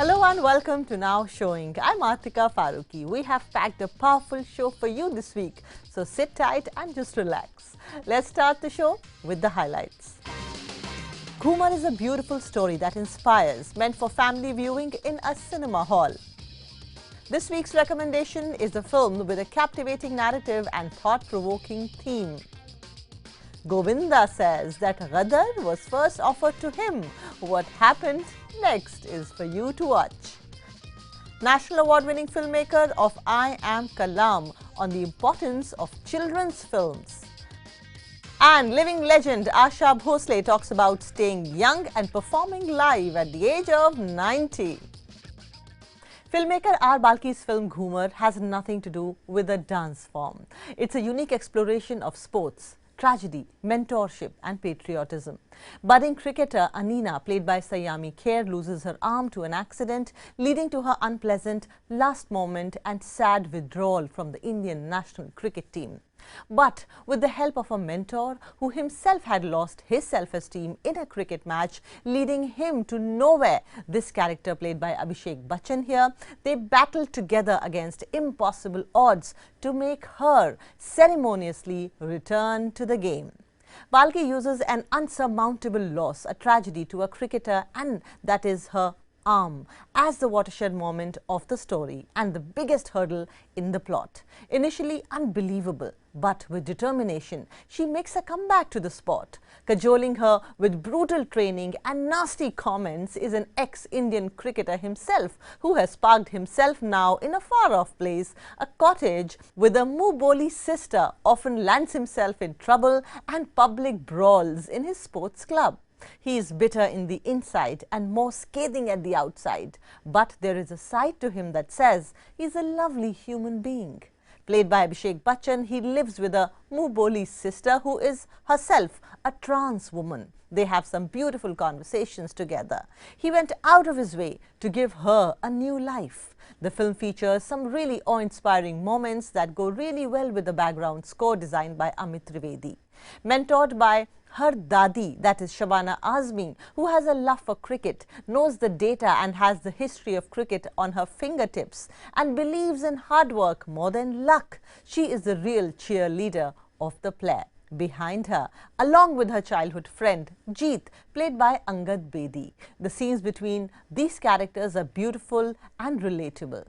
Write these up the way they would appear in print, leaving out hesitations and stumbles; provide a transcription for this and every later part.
Hello and welcome to Now Showing. I'm Atika Farooqui. We have packed a powerful show for you this week, so sit tight and just relax. Let's start the show with the highlights. Ghoomer is a beautiful story that inspires, meant for family viewing in a cinema hall. This week's recommendation is a film with a captivating narrative and thought-provoking theme. Govinda says that Gadar was first offered to him. What happened next is for you to watch. National Award-winning filmmaker of I Am Kalam on the importance of children's films. And living legend Asha Bhosle talks about staying young and performing live at the age of 90. Filmmaker R. Balki's film Ghoomer has nothing to do with a dance form. It's a unique exploration of sports, tragedy, mentorship and patriotism. Budding cricketer Anina, played by Saiyami Kher, loses her arm to an accident, leading to her unpleasant last moment and sad withdrawal from the Indian national cricket team. But with the help of a mentor who himself had lost his self-esteem in a cricket match, leading him to nowhere, this character played by Abhishek Bachchan here, they battled together against impossible odds to make her ceremoniously return to the game. Balki uses an unsurmountable loss, a tragedy to a cricketer, and that is her arm, as the watershed moment of the story and the biggest hurdle in the plot. Initially unbelievable, but with determination, she makes a comeback to the sport. Cajoling her with brutal training and nasty comments is an ex-Indian cricketer himself, who has parked himself now in a far-off place, a cottage with a Muboli sister, often lands himself in trouble and public brawls in his sports club. He is bitter in the inside and more scathing at the outside, but there is a side to him that says he is a lovely human being. Played by Abhishek Bachchan, he lives with a Muboli sister who is herself a trans woman. They have some beautiful conversations together. He went out of his way to give her a new life. The film features some really awe-inspiring moments that go really well with the background score designed by Amit Trivedi. Mentored by her dadi, that is Shabana Azmi, who has a love for cricket, knows the data and has the history of cricket on her fingertips and believes in hard work more than luck. She is the real cheerleader of the play. Behind her, along with her childhood friend Jeet, played by Angad Bedi. The scenes between these characters are beautiful and relatable.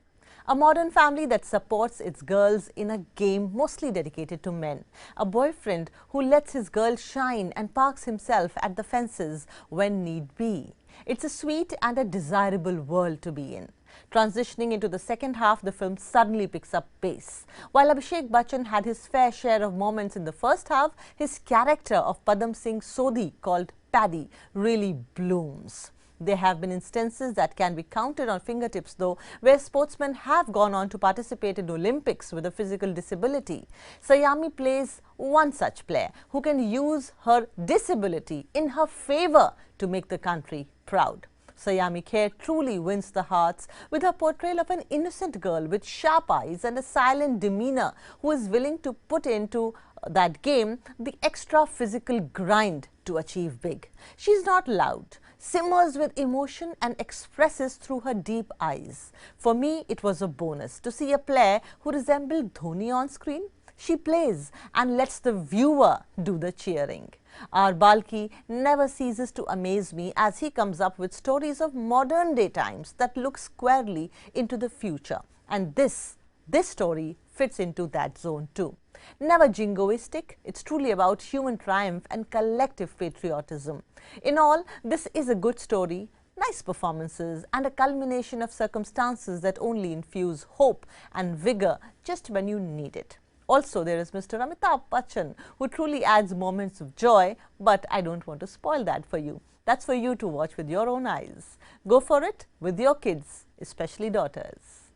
A modern family that supports its girls in a game mostly dedicated to men. A boyfriend who lets his girl shine and parks himself at the fences when need be. It's a sweet and a desirable world to be in. Transitioning into the second half, the film suddenly picks up pace. While Abhishek Bachchan had his fair share of moments in the first half, his character of Padam Singh Sodhi, called Paddy, really blooms. There have been instances that can be counted on fingertips, though, where sportsmen have gone on to participate in Olympics with a physical disability. Saiyami plays one such player who can use her disability in her favor to make the country proud. Saiyami Kher truly wins the hearts with her portrayal of an innocent girl with sharp eyes and a silent demeanor who is willing to put into that game the extra physical grind to achieve big. She's not loud, simmers with emotion and expresses through her deep eyes. For me, it was a bonus to see a player who resembled Dhoni on screen. She plays and lets the viewer do the cheering. R. Balki never ceases to amaze me as he comes up with stories of modern day times that look squarely into the future. And this story fits into that zone too. Never jingoistic, it's truly about human triumph and collective patriotism. In all, this is a good story, nice performances and a culmination of circumstances that only infuse hope and vigor just when you need it. Also, there is Mr. Amitabh Bachchan, who truly adds moments of joy, but I don't want to spoil that for you. That's for you to watch with your own eyes. Go for it with your kids, especially daughters.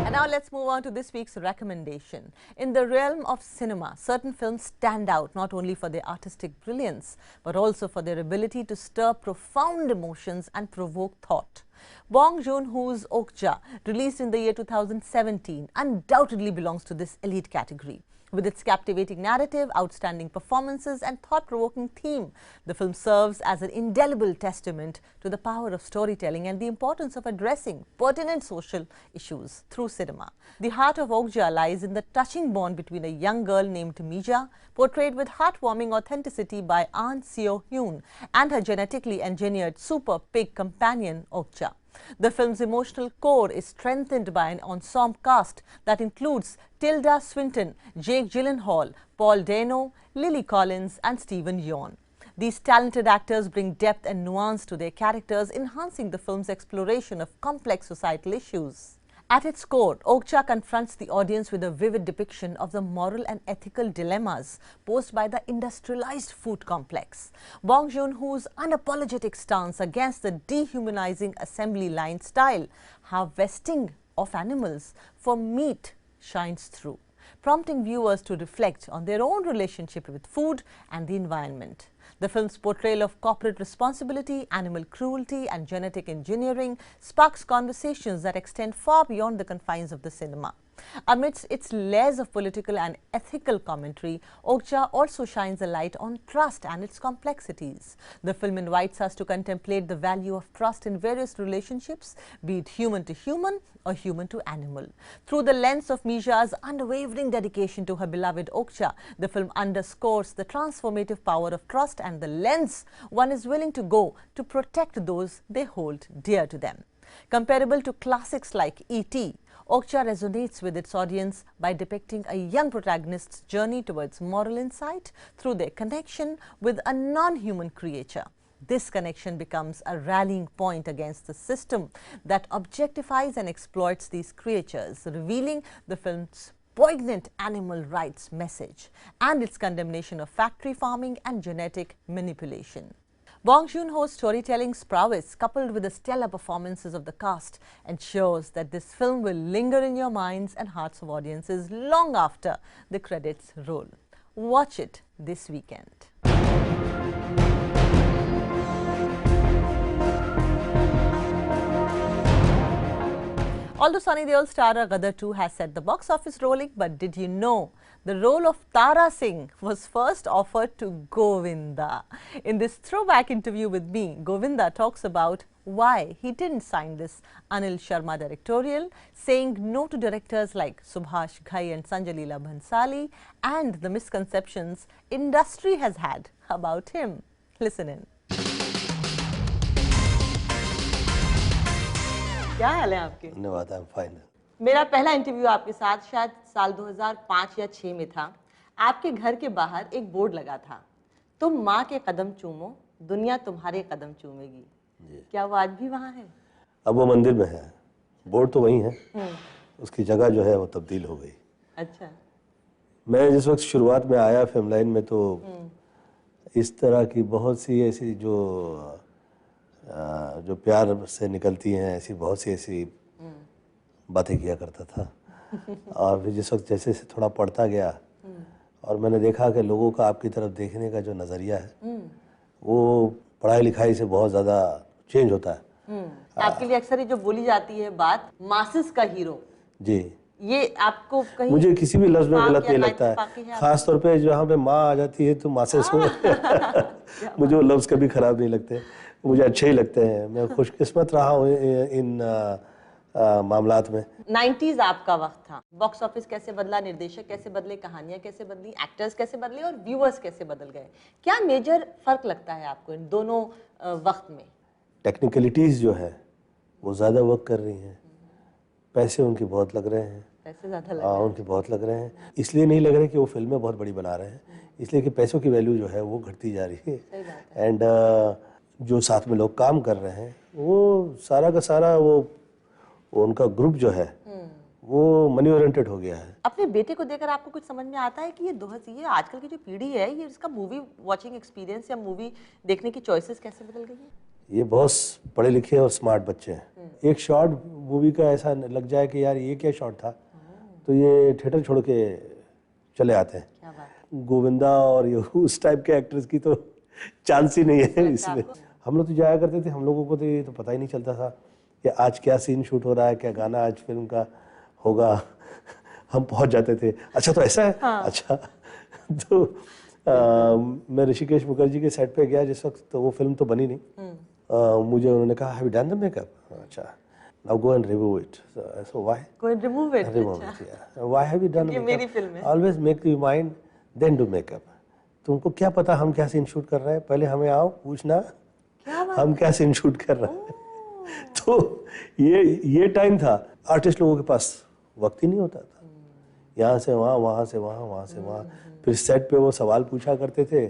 And now let's move on to this week's recommendation. In the realm of cinema, certain films stand out not only for their artistic brilliance, but also for their ability to stir profound emotions and provoke thought. Bong Jong Hoon's Okja, released in the year 2017, undoubtedly belongs to this elite category. With its captivating narrative, outstanding performances and thought-provoking theme, the film serves as an indelible testament to the power of storytelling and the importance of addressing pertinent social issues through cinema. The heart of Okja lies in the touching bond between a young girl named Mija, portrayed with heartwarming authenticity by Ahn Seo-hyun, and her genetically engineered super pig companion Okja. The film's emotional core is strengthened by an ensemble cast that includes Tilda Swinton, Jake Gyllenhaal, Paul Dano, Lily Collins and Stephen Yeun. These talented actors bring depth and nuance to their characters, enhancing the film's exploration of complex societal issues. At its core, Okja confronts the audience with a vivid depiction of the moral and ethical dilemmas posed by the industrialized food complex. Bong Joon Ho's unapologetic stance against the dehumanizing assembly line style, harvesting of animals for meat, shines through, prompting viewers to reflect on their own relationship with food and the environment. The film's portrayal of corporate responsibility, animal cruelty and genetic engineering sparks conversations that extend far beyond the confines of the cinema. Amidst its layers of political and ethical commentary, Okja also shines a light on trust and its complexities. The film invites us to contemplate the value of trust in various relationships, be it human to human or human to animal. Through the lens of Mija's unwavering dedication to her beloved Okja, the film underscores the transformative power of trust and the lengths one is willing to go to protect those they hold dear to them. Comparable to classics like E.T., Okja resonates with its audience by depicting a young protagonist's journey towards moral insight through their connection with a non-human creature. This connection becomes a rallying point against the system that objectifies and exploits these creatures, revealing the film's poignant animal rights message and its condemnation of factory farming and genetic manipulation. Bong Joon Ho's storytelling prowess, coupled with the stellar performances of the cast, ensures that this film will linger in your minds and hearts of audiences long after the credits roll. Watch it this weekend. Although Sunny Deol starrer Gadar 2 has set the box office rolling, but did you know the role of Tara Singh was first offered to Govinda? In this throwback interview with me, Govinda talks about why he didn't sign this Anil Sharma directorial, saying no to directors like Subhash, Ghai and Sanjay Leela Bhansali, and the misconceptions industry has had about him. Listen in. क्या हाल है आपके? धन्यवाद, I'm fine. मेरा पहला interview आपके साथ शायद साल 2005 या 6 में था। आपके घर के बाहर एक बोर्ड लगा था, तुम माँ के कदम चूमो, दुनिया तुम्हारे कदम चूमेगी। क्या वो आज भी वहाँ है? अब वो मंदिर में है, बोर्ड तो वही है, उसकी जगह जो है वो तब्दील हो गई। अच्छा। मैं जिस वक्त शुरुआत में आया फिल्म लाइन में तो इस तरह की बहुत सी ऐसी जो प्यार से निकलती हैं, ऐसी बहुत सी ऐसी बातें किया करता था। और फिर जिस वक्त जैसे से थोड़ा पढ़ता गया और मैंने देखा कि लोगों का आपकी तरफ देखने का जो नज़रिया है वो पढ़ाई लिखाई से बहुत ज़्यादा चेंज होता है। आपके लिए अक्सर ये जो बोली जाती है बात, मासिस का हीरो, जी, ये आपको कहीं मुझे किसी भी लफ्ज़ में गलत नहीं लगता है, ख़ास तौर पे जहाँ पे माँ आ जाती है तो मासिस हो मुझे वो लफ्ज़ कभी ख़राब नहीं लगते, मुझे अच्छे ही लगते हैं। मैं खुशकिस्मत रहा हूँ इन मामलात में। 90s आपका वक्त था, बॉक्स ऑफिस कैसे बदला, निर्देशक कैसे बदले, कहानियां कैसे बदली, एक्टर्स कैसे बदले और व्यूअर्स कैसे बदल गए? क्या मेजर फर्क लगता है आपको इन दोनों वक्त में? टेक्निकलिटीज़ जो है वो ज़्यादा वर्क कर रही हैं, पैसे उनके बहुत लग रहे हैं, पैसे ज़्यादा लग रहे हैं, उनके बहुत लग रहे हैं। इसलिए नहीं लग रहे कि वो फिल्में बहुत बड़ी बना रहे हैं, इसलिए कि पैसों की वैल्यू जो है वो घटती जा रही है। एंड जो साथ में लोग काम कर रहे हैं वो सारा का सारा वो उनका ग्रुप जो है वो मनी ओरिएंटेड हो गया है। अपने बेटे को देखकर आपको कुछ समझ में आता है कि ये आजकल की जो पीढ़ी है, ये इसका मूवी वॉचिंग एक्सपीरियंस या मूवी देखने की चॉइसेस कैसे बदल गई है? ये बहुत पढ़े लिखे और स्मार्ट बच्चे हैं। एक शॉट मूवी का ऐसा लग जाए कि यार ये क्या शॉट था, तो ये थिएटर छोड़ के चले आते हैं। क्या बात? गोविंदा और ये उस टाइप के एक्ट्रेस की तो चांस ही नहीं है इसमें। हम लोग तो जाया करते थे, हम लोगों को तो ये तो पता ही नहीं चलता था कि आज क्या सीन शूट हो रहा है, क्या गाना आज फिल्म का होगा। हम पहुंच जाते थे, अच्छा तो ऐसा है, हाँ। अच्छा तो मैं ऋषिकेश मुखर्जी के सेट पे गया जिस वक्त, तो वो फिल्म तो बनी नहीं। मुझे उन्होंने कहा have you done the makeup? अच्छा, now go and remove it. So why? Go and remove it. Remove it, या व्हाई हैव यू डन ये मेरी फिल्म है। Always make your mind then do makeup. तुमको क्या पता हम क्या सीन शूट कर रहे हैं, पहले हमें आओ पूछना हम क्या सीन शूट कर रहे हैं। तो ये टाइम था, आर्टिस्ट लोगों के पास वक्त ही नहीं होता था, यहाँ से वहाँ, वहाँ से वहाँ, वहाँ से वहाँ। फिर सेट पे वो सवाल पूछा करते थे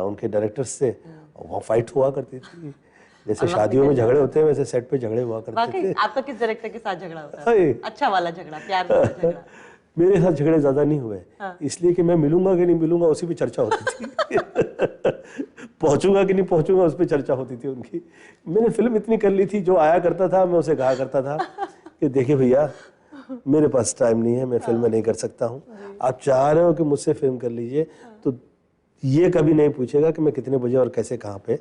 उनके डायरेक्टर्स से, वहाँ फाइट हुआ करती थी, जैसे शादियों में झगड़े होते हैं वैसे सेट पे झगड़े हुआ करते थे। आपका किस डायरेक्टर के साथ झगड़ा होता है? अच्छा वाला झगड़ा, प्यार वाला झगड़ा? मेरे साथ झगड़े ज्यादा नहीं हुए, इसलिए कि मैं मिलूंगा कि नहीं मिलूंगा उसी पे चर्चा होती थी। पहुंचूंगा कि नहीं पहुंचूंगा उस पर चर्चा होती थी उनकी। मैंने फिल्म इतनी कर ली थी, जो आया करता था मैं उसे कहा करता था कि देखिए भैया मेरे पास टाइम नहीं है, मैं फिल्म में नहीं कर सकता हूँ, आप चाह रहे हो कि मुझसे फिल्म कर लीजिए तो ये कभी नहीं पूछेगा कि मैं कितने बजे और कैसे कहाँ पे,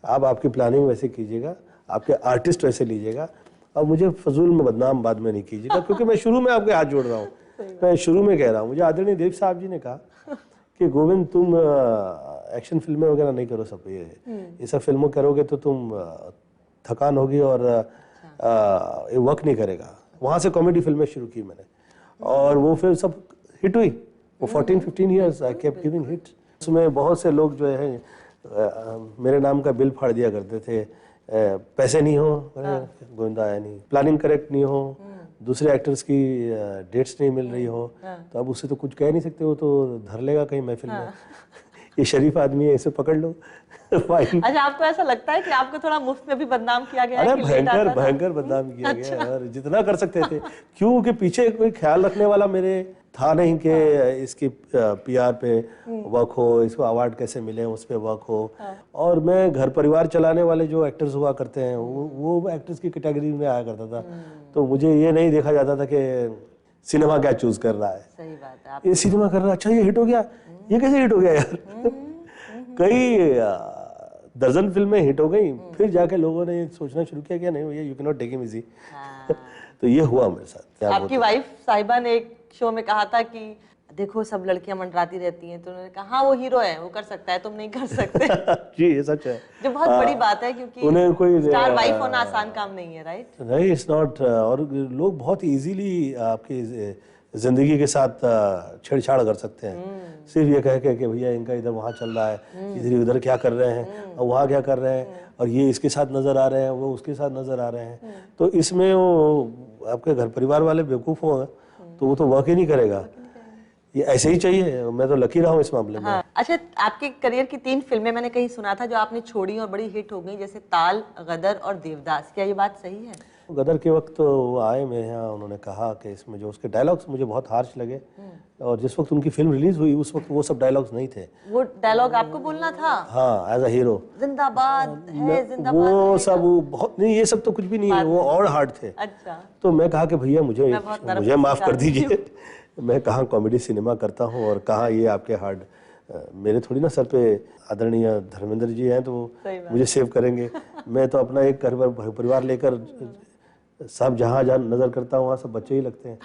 आप आपकी प्लानिंग वैसे कीजिएगा, आपके आर्टिस्ट वैसे लीजिएगा, और मुझे फजूल में बदनाम बाद में नहीं कीजिएगा, क्योंकि मैं शुरू में आपके हाथ जोड़ रहा हूँ, मैं शुरू में कह रहा हूँ। मुझे आदरणीय देव साहब जी ने कहा कि गोविंद तुम एक्शन फिल्में वगैरह नहीं करो, सब ये सब फिल्मों करोगे तो तुम थकान होगी और ये वर्क नहीं करेगा। वहाँ से कॉमेडी फिल्में शुरू की मैंने, और वो फिर सब हिट हुई। वो 14-15 years I kept giving hit. उसमें बहुत से लोग जो है मेरे नाम का बिल फाड़ दिया करते थे, पैसे नहीं हो, गोविंदा आया नहीं, प्लानिंग करेक्ट नहीं हो, दूसरे एक्टर्स की डेट्स नहीं मिल रही हो, तो अब उससे तो कुछ कह नहीं सकते, वो तो धर लेगा कहीं महफिल में। ये शरीफ आदमी है, इसे पकड़ लो। अच्छा, आपको ऐसा लगता है कि आपको थोड़ा मुफ्त में भी बदनाम किया गया है? अरे भयंकर बदनाम किया गया, और जितना कर सकते थे, क्योंकि पीछे कोई ख्याल रखने वाला मेरे था नहीं कि इसकी पीआर पे वर्क हो, इसको अवार्ड कैसे मिले उस पे वर्क हो। और मैं घर परिवार चलाने वाले जो एक्टर्स हुआ करते हैं वो एक्टर्स की कैटेगरी में आया करता था, तो मुझे ये नहीं देखा जाता था कि सिनेमा क्या चूज कर रहा है। सही बात है, ये सिनेमा कर रहा है, अच्छा ये हिट हो गया, ये कैसे हिट हो गया यार। कई दर्जन फिल्में हिट हो गई, फिर जाके लोगों ने सोचना शुरू किया कि नहीं भैया you can not take him easy. तो ये हुआ मेरे साथ। आपकी वाइफ साहिबा ने एक शो में कहा था कि देखो सब लड़कियां मंडराती रहती हैं, तो उन्होंने कहा हाँ वो हीरो है, वो कर सकता है, तुम नहीं कर सकते। जी ये सच है, जो बहुत बड़ी बात है, क्योंकि उन्हें कोई स्टार वाइफ होना आसान काम नहीं है, राइट? नहीं, इट्स नॉट। और लोग बहुत इजीली आपकी जिंदगी के साथ छेड़छाड़ कर सकते हैं, सिर्फ ये कह के कि भैया इनका इधर वहाँ चल रहा है, इधर उधर क्या कर रहे हैं, और वहाँ क्या कर रहे हैं, और ये इसके साथ नजर आ रहे हैं, वो उसके साथ नजर आ रहे हैं। तो इसमें वो आपके घर परिवार वाले बेवकूफ होंगे तो वो तो वर्क ही नहीं करेगा, ये ऐसे ही चाहिए। मैं तो लकी रहा हूँ इस मामले में। हाँ। अच्छा, आपके करियर की 3 फिल्में मैंने कहीं सुना था जो आपने छोड़ी और बड़ी हिट हो गई, जैसे ताल, गदर और देवदास, क्या ये बात सही है? गदर के वक्त वो आए मेरे यहाँ, उन्होंने कहा कि इसमें जो उसके डायलॉग्स मुझे बहुत हार्श लगे, और जिस वक्त उनकी फिल्म रिलीज हुई उस वक्त वो सब डायलॉग्स नहीं थे। वो डायलॉग आपको बोलना था? हाँ, एज अ हीरो, जिंदाबाद है, जिंदाबाद, वो सब वो बहुत नहीं, ये सब तो कुछ भी नहीं है, वो और हार्ड थे। अच्छा, तो मैं कहा कि भैया मुझे माफ कर दीजिए, मैं कहाँ कॉमेडी सिनेमा करता हूँ और कहाँ ये आपके हार्ड। मेरे थोड़ी ना सर पे आदरणीय धर्मेंद्र जी हैं तो मुझे सेव करेंगे। मैं तो अपना एक परिवार लेकर सब जहाँ जहाँ नजर करता हूँ वहाँ सब बच्चे ही लगते हैं।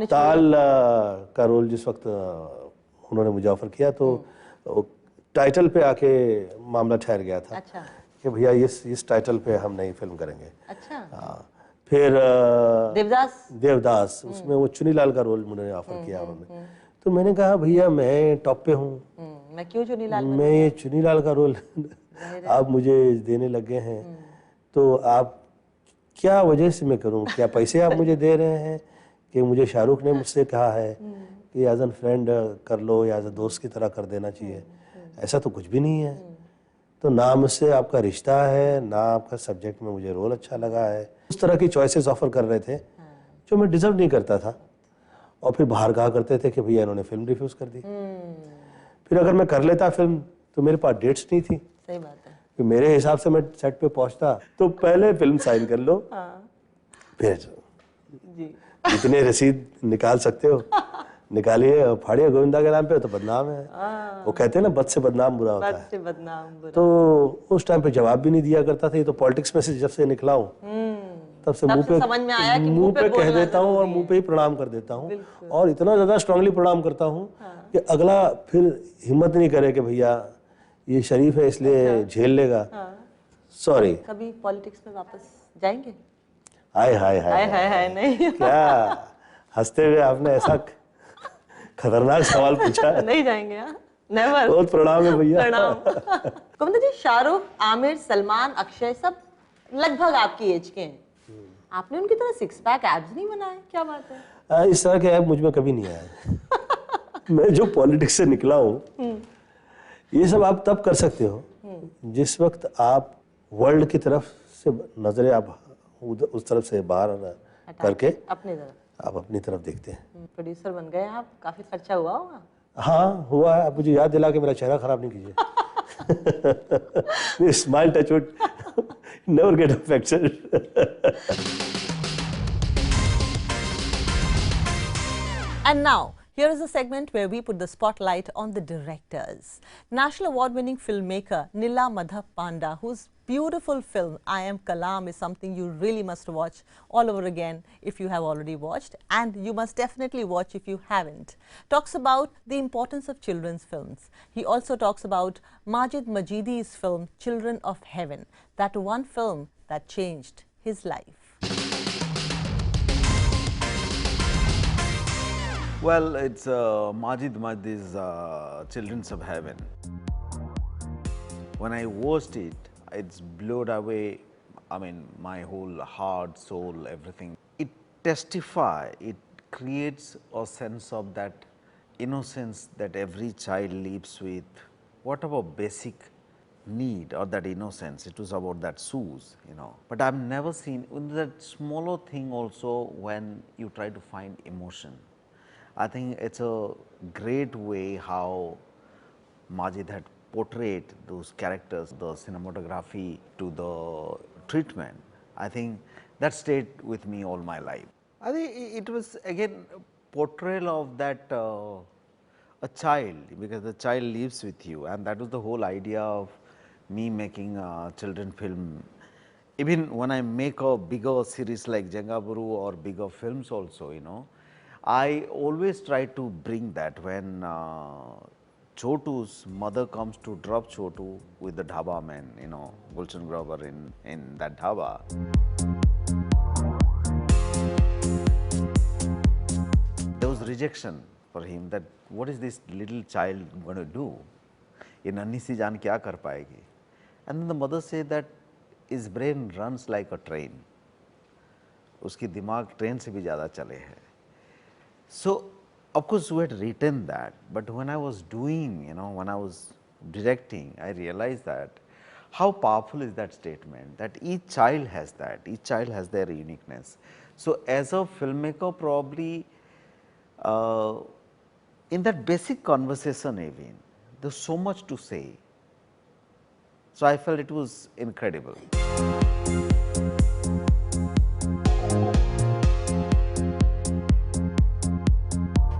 ताल का रोल जिस वक्त उन्होंने मुझे ऑफर किया तो टाइटल पे आके मामला ठहर गया था। अच्छा। कि भैया इस टाइटल पे हम नई फिल्म करेंगे। अच्छा। हाँ, फिर देवदास, उसमें वो चुनीलाल का रोल मुझे ऑफर किया उन्होंने। तो मैंने कहा भैया मैं टॉप पे हूँ, मैं क्यों चुनीलाल, मैं ये चुनीलाल का रोल आप मुझे देने लगे हैं, तो आप क्या वजह से मैं करूँ, क्या पैसे आप मुझे दे रहे हैं कि मुझे शाहरुख ने मुझसे कहा है कि एज एन फ्रेंड कर लो या एज अ दोस्त की तरह कर देना चाहिए? ऐसा तो कुछ भी नहीं है। तो ना मुझसे आपका रिश्ता है, ना आपका सब्जेक्ट में मुझे रोल अच्छा लगा है। उस तरह की चॉइसेस ऑफर कर रहे थे जो मैं डिजर्व नहीं करता था, और फिर बाहर कहा करते थे कि भैया इन्होंने फिल्म रिफ्यूज कर दी। फिर अगर मैं कर लेता फिल्म तो मेरे पास डेट्स नहीं थी। सही बात है। कि मेरे हिसाब से मैं सेट पे पहुंचता तो पहले फिल्म साइन कर लो, फिर जितने रसीद निकाल सकते हो निकालिए और फाड़िए गोविंदा के नाम पे, तो बदनाम है। वो कहते हैं ना, बद से बदनाम बुरा होता है। बदनाम बुरा। तो उस टाइम पे जवाब भी नहीं दिया करता था। ये तो पॉलिटिक्स में से जब से निकला हूँ तब से मुंह पे समझ में आया कि मुंह पे कह बोलना देता हूँ और जरूरी मुंह है। पे ही प्रणाम कर देता हूँ, और इतना ज़्यादा स्ट्रांगली प्रणाम करता हूँ कि अगला फिर हिम्मत नहीं करे कि भैया ये शरीफ है इसलिए झेल लेगा। सॉरी। कभी पॉलिटिक्स में वापस जाएंगे? हाय हाय हाय हाय हाय हाय नहीं क्या हंसते हुए आपने ऐसा खतरनाक सवाल पूछा है। नहीं जाएंगे। हाँ, नेवर। बहुत प्रणाम है भैया। प्रणाम। गोविंदा जी, शाहरुख, आमिर, सलमान, अक्षय सब लगभग आपकी एज के हैं। आपने उनकी तरह सिक्स पैक एब्स नहीं बनाए, क्या बात है? इस तरह के ऐप मुझ में कभी नहीं आए। मैं जो पॉलिटिक्स से निकला हूँ, ये सब आप तब कर सकते हो जिस वक्त आप वर्ल्ड की तरफ से नजरें आप उस तरफ से बाहर करके अपनी तरफ आप अपनी तरफ देखते हैं। प्रोड्यूसर बन गए आप, काफी खर्चा हुआ होगा। हाँ हुआ है। आप मुझे याद दिला के मेरा चेहरा खराब नहीं कीजिए। Smile touch wood never get affected. And now, here is a segment where we put the spotlight on the directors. National award-winning filmmaker Nila Madhab Panda, whose beautiful film I Am Kalam is something you really must watch all over again if you have already watched, and you must definitely watch if you haven't. Talks about the importance of children's films. He also talks about Majid Majidi's film Children of Heaven, that one film that changed his life. Well, it's Majid Majidi's Children's of Heaven. When I watched it, it's blown away, I mean, my whole heart, soul, everything. It testifies, it creates a sense of that innocence that every child lives with, whatever basic need or that innocence. It was about that shoes, you know. But I've never seen, in that smaller thing also, when you try to find emotion. I think it's a great way how Majid had portrayed those characters, the cinematography to the treatment. I think that stayed with me all my life. I think it was again a portrayal of that a child, because the child lives with you, and that was the whole idea of me making a children film. Even when I make a bigger series like Jangaburu or bigger films also, you know, I always try to bring that when Chotu's mother comes to drop Chotu with the dhaba man, you know, Gulshan Grover in that dhaba. There was rejection for him that what is this little child going to do? Ye nanni si jaan kya kar payegi? And then the mother said that his brain runs like a train. Uski dimag train se bhi zyada chale hai. So, of course, we had written that, but when I was doing, you know, when I was directing, I realized that how powerful is that statement, that each child has that, each child has their uniqueness. So, as a filmmaker, probably in that basic conversation even, there's so much to say. So, I felt it was incredible.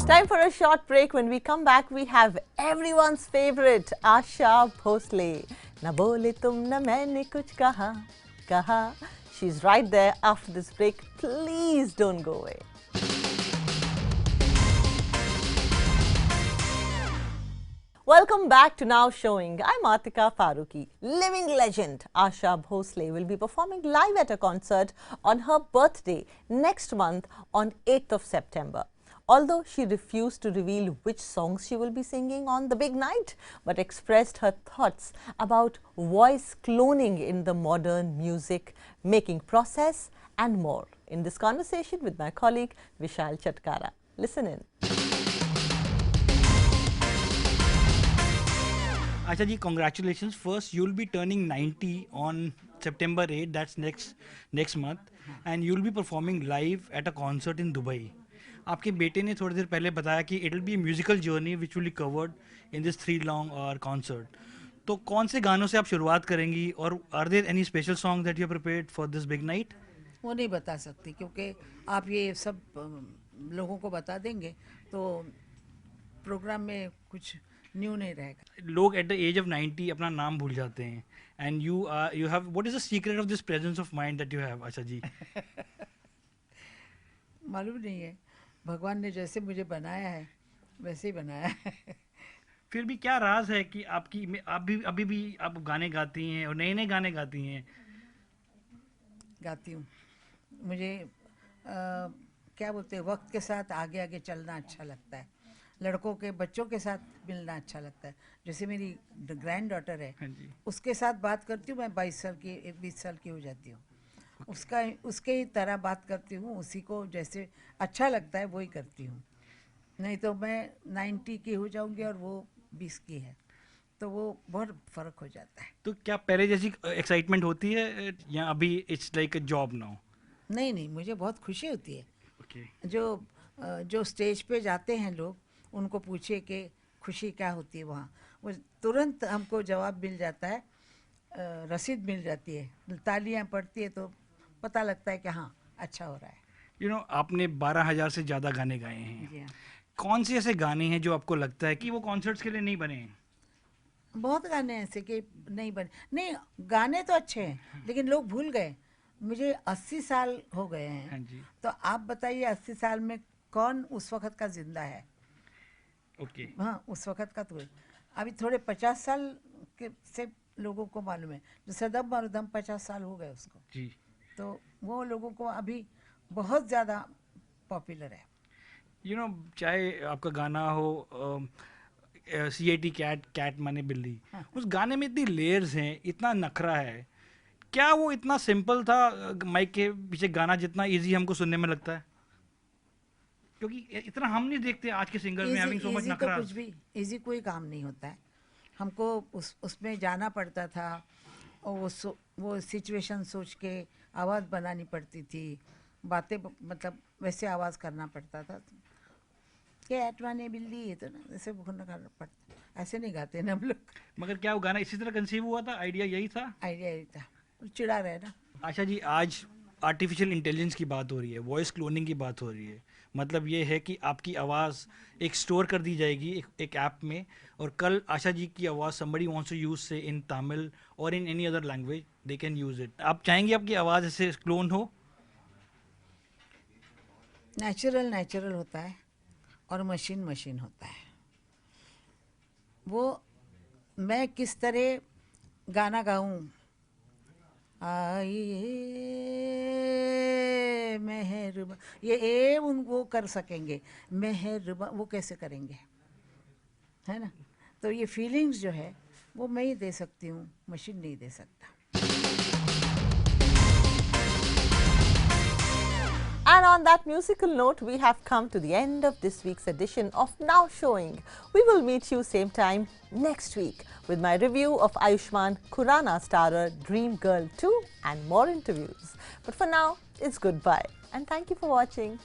Time for a short break. When we come back, we have everyone's favorite, Asha Bhosle. Na bole tum na maine kuch kaha. She's right there after this break. Please don't go away. Welcome back to Now Showing. I'm Atika Farooqui. Living legend Asha Bhosle will be performing live at a concert on her birthday next month on 8th of September. Although she refused to reveal which songs she will be singing on the big night, but expressed her thoughts about voice cloning in the modern music making process and more in this conversation with my colleague Vishal Chatkara. Listen in. Asha ji, congratulations. First, you'll be turning 90 on September 8, that's next month, and you'll be performing live at a concert in Dubai. आपके बेटे ने थोड़ी देर पहले बताया कि it will be musical journey which will be covered in this 3 long hour concert. तो कौन से गानों से आप शुरुआत करेंगी और are there any special song that you prepared for this big night? वो नहीं बता सकती क्योंकि आप ये सब लोगों को बता देंगे तो प्रोग्राम में कुछ न्यू नहीं रहेगा। लोग एट द एज ऑफ 90 अपना नाम भूल जाते हैं and you have what is the secret of this presence of mind that you have Asha ji? मालूम नहीं है, भगवान ने जैसे मुझे बनाया है वैसे ही बनाया है। फिर भी क्या राज है कि आप भी अभी भी आप गाने गाती हैं और नए नए गाने गाती हैं? गाती हूँ। मुझे क्या बोलते हैं, वक्त के साथ आगे आगे चलना अच्छा लगता है। लड़कों के बच्चों के साथ मिलना अच्छा लगता है। जैसे मेरी ग्रैंड डॉटर है, हाँ जी। उसके साथ बात करती हूँ मैं, 22 साल की 20 साल की हो जाती हूँ। उसके ही तरह बात करती हूँ, उसी को जैसे अच्छा लगता है वही करती हूँ। नहीं तो मैं 90 की हो जाऊंगी और वो 20 की है, तो वो बहुत फर्क हो जाता है। तो क्या पहले जैसी एक्साइटमेंट होती है या अभी it's like a job now? नहीं नहीं, मुझे बहुत खुशी होती है। ओके। जो स्टेज पे जाते हैं लोग, उनको पूछे कि खुशी क्या होती है वहाँ, वो तुरंत हमको जवाब मिल जाता है, रसीद मिल जाती है, तालियां पड़ती है तो पता लगता है कि हाँ अच्छा हो रहा है। यू नो आपने 12,000 से ज़्यादा गाने गाए हैं। जी हाँ। कौन से ऐसे गाने हैं जो आपको लगता है कि वो कॉन्सर्ट्स के लिए नहीं बने हैं? बहुत गाने ऐसे कि नहीं बने, नहीं गाने तो अच्छे हैं लेकिन लोग भूल गए। मुझे 80 साल हो गए हाँ हैं, जी। तो आप बताइए 80 साल में कौन उस वक़्त का जिंदा है? ओके। हाँ, उस वक़्त का तो अभी थोड़े 50 साल के से लोगों को मालूम है। जो सदम मरुदम 50 साल हो गए उसको, जी। तो वो लोगों को अभी बहुत ज़्यादा पॉपुलर है। यू नो चाहे आपका गाना हो CAT कैट, कैट माने बिल्ली, उस गाने में इतनी लेयर्स हैं, इतना नखरा है। क्या वो इतना सिंपल था माइक के पीछे गाना जितना इजी हमको सुनने में लगता है? क्योंकि इतना हम नहीं देखते आज के सिंगर में easy having so much easy तो नखरा। कुछ भी, इजी कोई काम नहीं होता है। हमको उसमें जाना पड़ता था और वो सिचुएशन सोच के आवाज़ बनानी पड़ती थी, बातें मतलब वैसे आवाज़ करना पड़ता था। कैट माने बिल्ली है तो ना ऐसे करना पड़ता, ऐसे नहीं गाते ना हम लोग। मगर क्या वो गाना इसी तरह कंसीव हुआ था? आइडिया यही था? आइडिया यही था, चिढ़ा रहे ना। आशा जी, आज आर्टिफिशियल इंटेलिजेंस की बात हो रही है, वॉइस क्लोनिंग की बात हो रही है। मतलब ये है कि आपकी आवाज़ एक स्टोर कर दी जाएगी एक ऐप में, और कल आशा जी की आवाज़ somebody wants to use से इन तमिल और in any other language they can use it. आप चाहेंगे आपकी आवाज़ ऐसे क्लोन हो? नेचुरल नेचुरल होता है और मशीन मशीन होता है। वो मैं किस तरह गाना गाऊं, आइए मेहरबा, ये ए उन वो कर सकेंगे, मेहरबा वो कैसे करेंगे, है ना? तो ये फीलिंग्स जो है वो मैं ही दे सकती हूँ, मशीन नहीं दे सकता। And on that musical note, we have come to the end of this week's edition of Now Showing. We will meet you same time next week with my review of Ayushmann Khurrana starrer Dream Girl 2 and more interviews. But for now, it's goodbye and thank you for watching.